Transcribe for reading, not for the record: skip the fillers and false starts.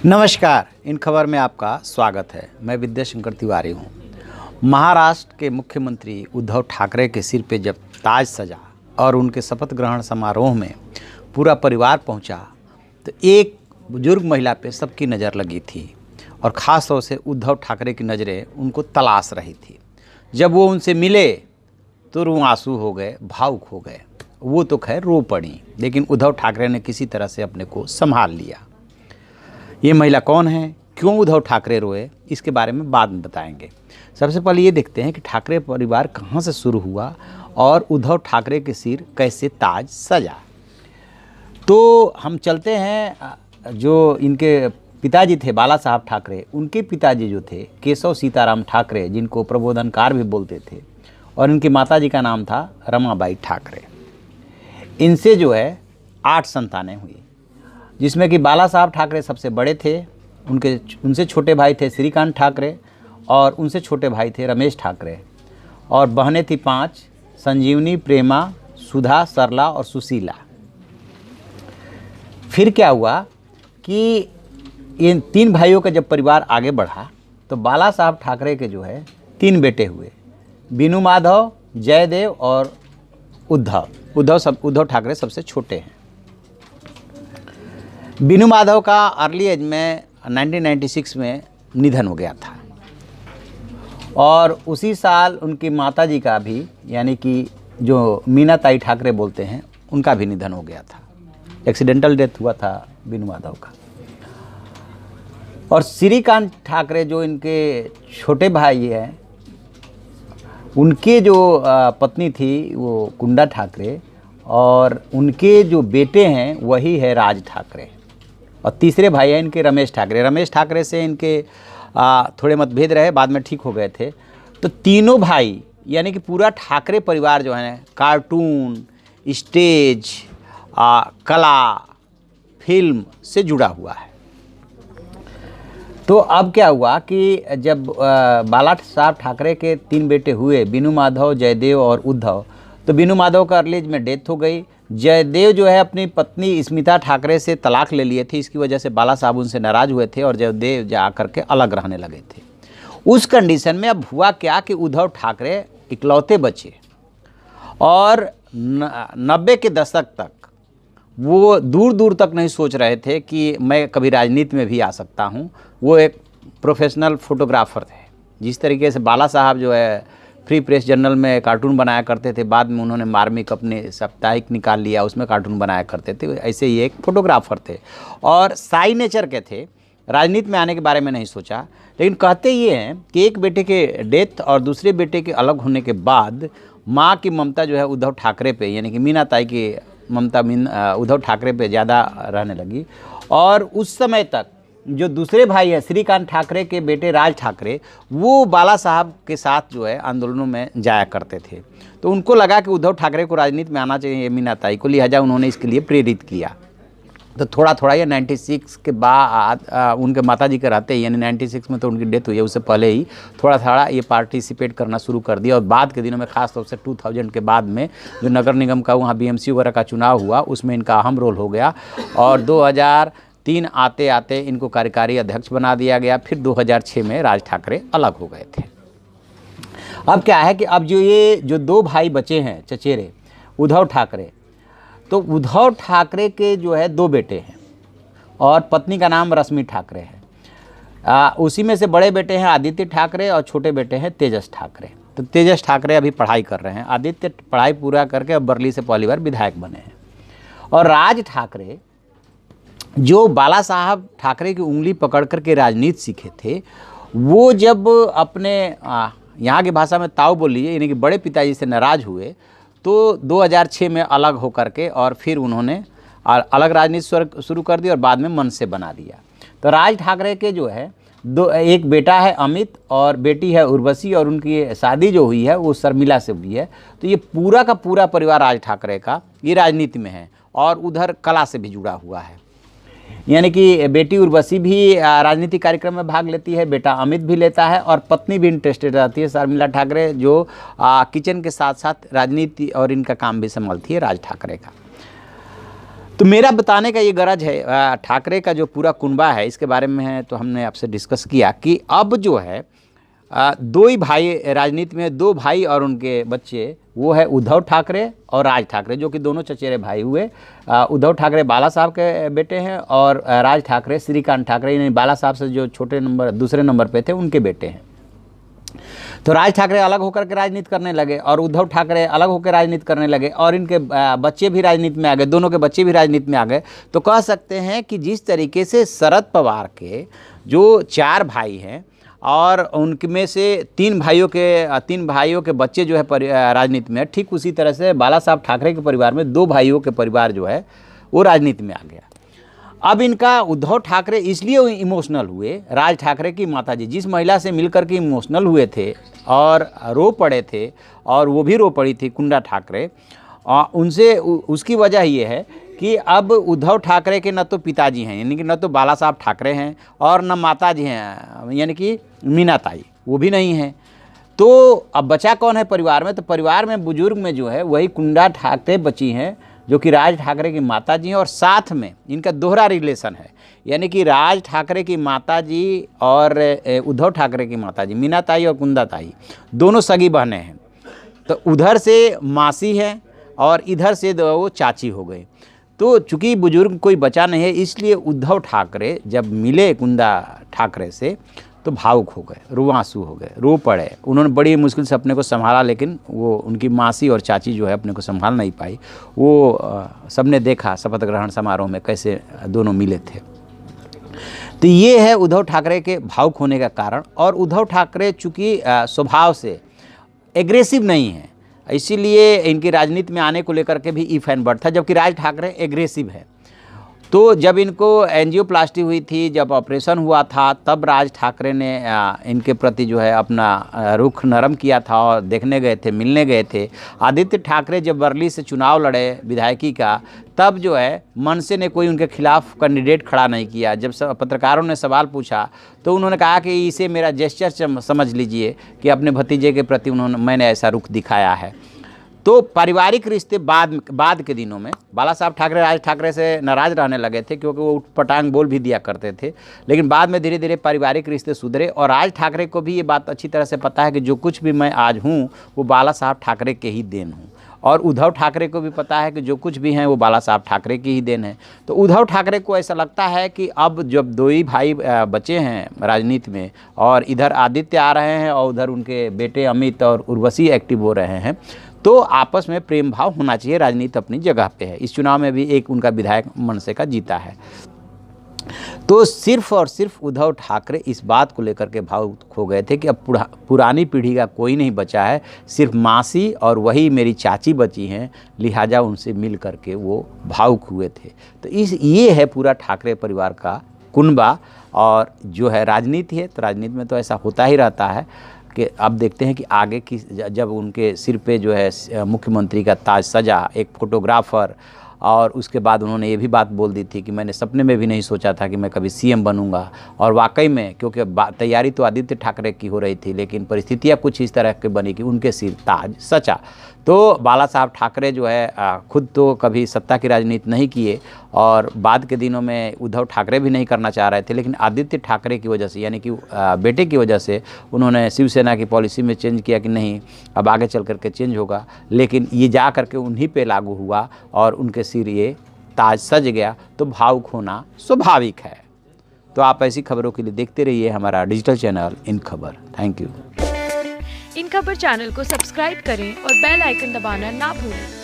नमस्कार, इन खबर में आपका स्वागत है। मैं विद्याशंकर तिवारी हूँ। महाराष्ट्र के मुख्यमंत्री उद्धव ठाकरे के सिर पे जब ताज सजा और उनके शपथ ग्रहण समारोह में पूरा परिवार पहुँचा तो एक बुजुर्ग महिला पे सबकी नज़र लगी थी और ख़ास तौर से उद्धव ठाकरे की नज़रें उनको तलाश रही थी। जब वो उनसे मिले तो रूह आंसू हो गए, भावुक हो गए। वो तो खैर रो पड़ी, लेकिन उद्धव ठाकरे ने किसी तरह से अपने को संभाल लिया। ये महिला कौन है, क्यों उद्धव ठाकरे रोए, इसके बारे में बाद में बताएंगे। सबसे पहले ये देखते हैं कि ठाकरे परिवार कहाँ से शुरू हुआ और उद्धव ठाकरे के सिर कैसे ताज सजा। तो हम चलते हैं, जो इनके पिताजी थे बाला साहब ठाकरे, उनके पिताजी जो थे केशव सीताराम ठाकरे, जिनको प्रबोधनकार भी बोलते थे, और इनकी माताजी का नाम था रमाबाई ठाकरे। इनसे जो है 8 संतानें हुई, जिसमें कि बाला साहब ठाकरे सबसे बड़े थे। उनसे छोटे भाई थे श्रीकांत ठाकरे और उनसे छोटे भाई थे रमेश ठाकरे, और बहनें थी 5, संजीवनी, प्रेमा, सुधा, सरला और सुशीला। फिर क्या हुआ कि इन 3 भाइयों का जब परिवार आगे बढ़ा तो बाला साहब ठाकरे के जो है 3 बेटे हुए, बीनू माधव, जयदेव और उद्धव ठाकरे सबसे छोटे हैं। बीनू माधव का अर्ली एज में 1996 में निधन हो गया था, और उसी साल उनकी माताजी का भी, यानी कि जो मीना ताई ठाकरे बोलते हैं, उनका भी निधन हो गया था। एक्सीडेंटल डेथ हुआ था बीनू माधव का। और श्रीकांत ठाकरे जो इनके छोटे भाई हैं, उनके जो पत्नी थी वो कुंडा ठाकरे, और उनके जो बेटे हैं वही है राज ठाकरे। और तीसरे भाई हैं इनके रमेश ठाकरे। रमेश ठाकरे से इनके थोड़े मतभेद रहे, बाद में ठीक हो गए थे। तो तीनों भाई यानी कि पूरा ठाकरे परिवार जो है कार्टून, स्टेज, कला, फिल्म से जुड़ा हुआ है। तो अब क्या हुआ कि जब बाला साहब ठाकरे के 3 बेटे हुए, बीनू माधव, जयदेव और उद्धव, तो बीनू माधव का अर्ली एज में डेथ हो गई। जयदेव जो है अपनी पत्नी स्मिता ठाकरे से तलाक ले लिए थे, इसकी वजह से बाला साहब उनसे नाराज़ हुए थे और जयदेव जा करके अलग रहने लगे थे। उस कंडीशन में अब हुआ क्या कि उद्धव ठाकरे इकलौते बचे, और 90 के दशक तक वो दूर दूर तक नहीं सोच रहे थे कि मैं कभी राजनीति में भी आ सकता हूँ। वो एक प्रोफेशनल फोटोग्राफर थे। जिस तरीके से बाला साहब जो है फ्री प्रेस जर्नल में कार्टून बनाया करते थे, बाद में उन्होंने मार्मिक अपने साप्ताहिक निकाल लिया, उसमें कार्टून बनाया करते थे, ऐसे ही एक फोटोग्राफर थे और साई नेचर के थे। राजनीति में आने के बारे में नहीं सोचा, लेकिन कहते ये हैं कि एक बेटे के डेथ और दूसरे बेटे के अलग होने के बाद माँ की ममता जो है उद्धव ठाकरे पे, यानी कि मीना ताई की ममता उद्धव ठाकरे पे ज़्यादा रहने लगी। और उस समय तक जो दूसरे भाई हैं श्रीकांत ठाकरे के बेटे राज ठाकरे, वो बाला साहब के साथ जो है आंदोलनों में जाया करते थे। तो उनको लगा कि उद्धव ठाकरे को राजनीति में आना चाहिए मीना ताई को, लिहाजा उन्होंने इसके लिए प्रेरित किया। तो थोड़ा थोड़ा ये 96 के बाद उनके माताजी के रहते ही, यानी 96 में तो उनकी डेथ हुई है, उससे पहले ही थोड़ा थोड़ा ये पार्टिसिपेट करना शुरू कर दिया। और बाद के दिनों में खास तौर से 2000 के बाद में जो नगर निगम का वहाँ BMC वगैरह का चुनाव हुआ, उसमें इनका अहम रोल हो गया। और 2003 आते आते इनको कार्यकारी अध्यक्ष बना दिया गया। फिर 2006 में राज ठाकरे अलग हो गए थे। अब क्या है कि अब जो 2 भाई बचे हैं चचेरे उद्धव ठाकरे, तो उद्धव ठाकरे के जो है 2 बेटे हैं और पत्नी का नाम रश्मि ठाकरे है। उसी में से बड़े बेटे हैं आदित्य ठाकरे और छोटे बेटे हैं तेजस ठाकरे। तो तेजस ठाकरे अभी पढ़ाई कर रहे हैं। आदित्य पढ़ाई पूरा करके अब बरली से पहली बार विधायक बने हैं। और राज ठाकरे जो बाला साहब ठाकरे की उंगली पकड़ करके राजनीति सीखे थे, वो जब अपने यहाँ की भाषा में ताऊ बोलिए, यानी कि बड़े पिताजी से नाराज़ हुए, तो 2006 में अलग हो करके और फिर उन्होंने अलग राजनीति शुरू कर दी और बाद में मन से बना दिया। तो राज ठाकरे के जो है एक बेटा है अमित और बेटी है उर्वशी, और उनकी शादी जो हुई है वो शर्मिला से हुई है। तो ये पूरा का पूरा परिवार राज ठाकरे का ये राजनीति में है और उधर कला से भी जुड़ा हुआ है। यानी कि बेटी उर्वशी भी राजनीतिक कार्यक्रम में भाग लेती है, बेटा अमित भी लेता है और पत्नी भी इंटरेस्टेड रहती है शर्मिला ठाकरे, जो किचन के साथ साथ राजनीति और इनका काम भी संभालती है राज ठाकरे का। तो मेरा बताने का ये गरज है, ठाकरे का जो पूरा कुनबा है इसके बारे में है, तो हमने आपसे डिस्कस किया कि अब जो है दो ही भाई राजनीति में, दो भाई और उनके बच्चे, वो है उद्धव ठाकरे और राज ठाकरे, जो कि दोनों चचेरे भाई हुए। उद्धव ठाकरे बाला साहब के बेटे हैं और राज ठाकरे श्रीकांत ठाकरे, यानी बाला साहब से जो छोटे नंबर दूसरे नंबर पे थे उनके बेटे हैं। तो राज ठाकरे अलग होकर के राजनीति करने लगे और उद्धव ठाकरे अलग होकर राजनीति करने लगे और इनके बच्चे भी राजनीति में आ गए, दोनों के बच्चे भी राजनीति में आ गए। तो कह सकते हैं कि जिस तरीके से शरद पवार के जो 4 भाई हैं और उनमें से 3 भाइयों के बच्चे जो है राजनीति में, ठीक उसी तरह से बाला साहब ठाकरे के परिवार में 2 भाइयों के परिवार जो है वो राजनीति में आ गया। अब इनका उद्धव ठाकरे इसलिए इमोशनल हुए, राज ठाकरे की माताजी जिस महिला से मिलकर के इमोशनल हुए थे और रो पड़े थे, और वो भी रो पड़ी थी कुंडा ठाकरे, उनसे उसकी वजह ये है कि अब उद्धव ठाकरे के न तो पिताजी हैं, यानी कि न तो बाला साहब ठाकरे हैं, और न माताजी हैं, यानी कि मीनाताई, वो भी नहीं हैं। तो अब बचा कौन है परिवार में? तो परिवार में बुजुर्ग में जो है वही कुंडा ठाकरे बची हैं, जो कि राज ठाकरे की माताजी हैं, और साथ में इनका दोहरा रिलेशन है, यानी कि राज ठाकरे की माताजी और उद्धव ठाकरे की माताजी मीनाताई और कुंदाताई दोनों सगी बहनें हैं। तो उधर से मासी है और इधर से वो चाची हो गई। तो चूँकि बुजुर्ग कोई बचा नहीं है, इसलिए उद्धव ठाकरे जब मिले कुंदा ठाकरे से तो भावुक हो गए, रुआंसू हो गए, रो पड़े। उन्होंने बड़ी मुश्किल से अपने को संभाला, लेकिन वो उनकी मासी और चाची जो है अपने को संभाल नहीं पाई। वो सबने देखा शपथ ग्रहण समारोह में कैसे दोनों मिले थे। तो ये है उद्धव ठाकरे के भावुक होने का कारण। और उद्धव ठाकरे चूँकि स्वभाव से एग्रेसिव नहीं है, इसीलिए इनकी राजनीति में आने को लेकर के भी इफ एंड बट था, जबकि राज ठाकरे एग्रेसिव है। तो जब इनको एंजियोप्लास्टी हुई थी, जब ऑपरेशन हुआ था, तब राज ठाकरे ने इनके प्रति जो है अपना रुख नरम किया था और देखने गए थे, मिलने गए थे। आदित्य ठाकरे जब बरली से चुनाव लड़े विधायकी का, तब जो है मनसे ने कोई उनके खिलाफ कैंडिडेट खड़ा नहीं किया। जब पत्रकारों ने सवाल पूछा तो उन्होंने कहा कि इसे मेरा जेस्चर समझ लीजिए कि अपने भतीजे के प्रति मैंने ऐसा रुख दिखाया है। तो पारिवारिक रिश्ते बाद के दिनों में बाला साहब ठाकरे राज ठाकरे से नाराज़ रहने लगे थे, क्योंकि वो उटपटांग बोल भी दिया करते थे। लेकिन बाद में धीरे धीरे पारिवारिक रिश्ते सुधरे और राज ठाकरे को भी ये बात अच्छी तरह से पता है कि जो कुछ भी मैं आज हूँ वो बाला साहब ठाकरे के ही देन हूँ, और उद्धव ठाकरे को भी पता है कि जो कुछ भी हैं वो बाला साहब ठाकरे की ही देन है। तो उद्धव ठाकरे को ऐसा लगता है कि अब जब 2 ही भाई बचे हैं राजनीति में, और इधर आदित्य आ रहे हैं और उधर उनके बेटे अमित और उर्वशी एक्टिव हो रहे हैं, तो आपस में प्रेम भाव होना चाहिए। राजनीति अपनी जगह पे है। इस चुनाव में भी एक उनका विधायक मनसे का जीता है। तो सिर्फ और सिर्फ उद्धव ठाकरे इस बात को लेकर के भावुक हो गए थे कि अब पुरानी पीढ़ी का कोई नहीं बचा है, सिर्फ मासी और वही मेरी चाची बची हैं, लिहाजा उनसे मिल करके वो भावुक हुए थे। तो ये है पूरा ठाकरे परिवार का कुनबा। और जो है राजनीति है, तो राजनीति में तो ऐसा होता ही रहता है कि अब देखते हैं कि आगे की, जब उनके सिर पे जो है मुख्यमंत्री का ताज सजा, एक फोटोग्राफर, और उसके बाद उन्होंने ये भी बात बोल दी थी कि मैंने सपने में भी नहीं सोचा था कि मैं कभी सीएम बनूंगा। और वाकई में, क्योंकि तैयारी तो आदित्य ठाकरे की हो रही थी, लेकिन परिस्थितियां कुछ इस तरह की बनी कि उनके सिर ताज सचा। तो बाला साहब ठाकरे जो है खुद तो कभी सत्ता की राजनीति नहीं किए, और बाद के दिनों में उद्धव ठाकरे भी नहीं करना चाह रहे थे, लेकिन आदित्य ठाकरे की वजह से, यानी कि बेटे की वजह से, उन्होंने शिवसेना की पॉलिसी में चेंज किया कि नहीं अब आगे चल करके चेंज होगा। लेकिन ये जा करके उन्हीं पे लागू हुआ और उनके सिर ये ताज सज गया। तो भावुक होना स्वाभाविक है। तो आप ऐसी खबरों के लिए देखते रहिए हमारा डिजिटल चैनल इन खबर। Thank you. इन खबर चैनल को सब्सक्राइब करें और बेल आइकन दबाना ना भूलें।